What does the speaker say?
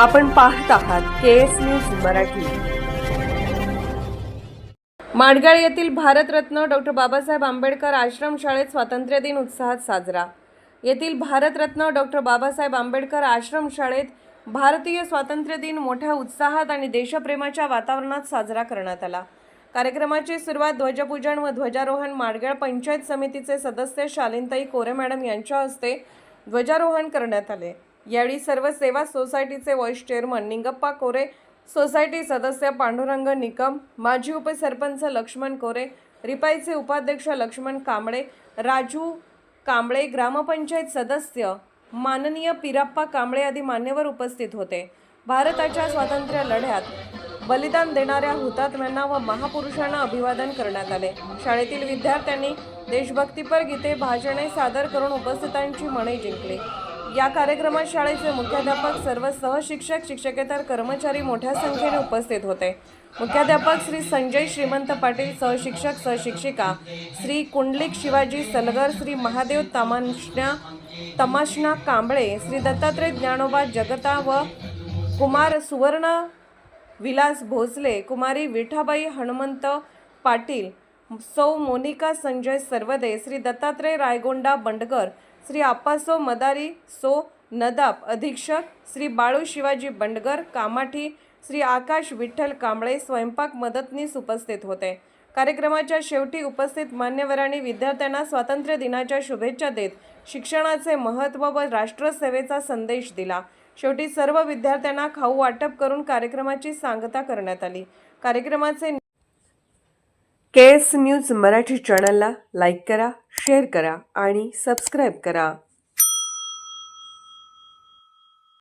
आपण पाहत आहात केएस न्यूज मराठी। माडगाळ येथील भारतरत्न डॉक्टर बाबासाहेब आंबेडकर आश्रमशाळेत स्वातंत्र्य दिन उत्साहात साजरा। येथील भारतरत्न डॉक्टर बाबासाहेब आंबेडकर आश्रमशाळेत भारतीय स्वातंत्र्य दिन मोठ्या उत्साहात आणि देशप्रेमाच्या वातावरणात साजरा करण्यात आला। कार्यक्रमाची सुरुवात ध्वजपूजन व ध्वजारोहण माडगाळ पंचायत समितीचे सदस्य शालिनताई कोरे मॅडम यांच्या हस्ते ध्वजारोहण करण्यात आले। यावेळी सर्व सेवा सोसायटीचे व्हाईस चेअरमन निंगप्पा कोरे, सोसायटी सदस्य पांडुरंग निकम, माजी उपसरपंच लक्ष्मण कोरे, रिपाईचे उपाध्यक्ष लक्ष्मण कांबळे, राजू कांबळे, ग्रामपंचायत सदस्य माननीय पिराप्पा कांबळे आदी मान्यवर उपस्थित होते। भारताच्या स्वातंत्र्य लढ्यात बलिदान देणाऱ्या हुतात्म्यांना व महापुरुषांना अभिवादन करण्यात आले। शाळेतील विद्यार्थ्यांनी देशभक्तीपर गीते, भाषणे सादर करून उपस्थितांची मने जिंकली। या कार्यक्रमात शाळेचे मुख्याध्यापक, सर्व सहशिक्षक, शिक्षकेतर कर्मचारी मोठ्या संख्येने उपस्थित होते। मुख्याध्यापक श्री संजय श्रीमंत पाटील, सहशिक्षक सहशिक्षिका श्री कुंडलिक शिवाजी सलगर, श्री महादेव तमाशना कांबळे, श्री दत्तात्रय ज्ञानोबा जगता व कुमार सुवर्ण विलास भोसले, कुमारी विठाबाई हनुमंत पाटील, सौ मोनिका संजय सर्वदे, श्री दत्तात्रय रायगोंडा बंडगर, श्री आप्पासो मदारी सो नदाब अधीक्षक, श्री बाळू शिवाजी बंडगर कामाठी, श्री आकाश विठ्ठल कांबळे स्वयंपाक मदतनीस उपस्थित होते। कार्यक्रमाच्या शेवटी उपस्थित मान्यवरांनी विद्यार्थ्यांना स्वातंत्र्य दिनाच्या शुभेच्छा देत शिक्षणाचे महत्त्व व राष्ट्रसेवेचा संदेश दिला। शेवटी सर्व विद्यार्थ्यांना खाऊ वाटप करून कार्यक्रमाची सांगता करण्यात आली। कार्यक्रमाचे केएस न्यूज मराठी चॅनलला लाईक करा, शेअर करा आणि सबस्क्राईब करा।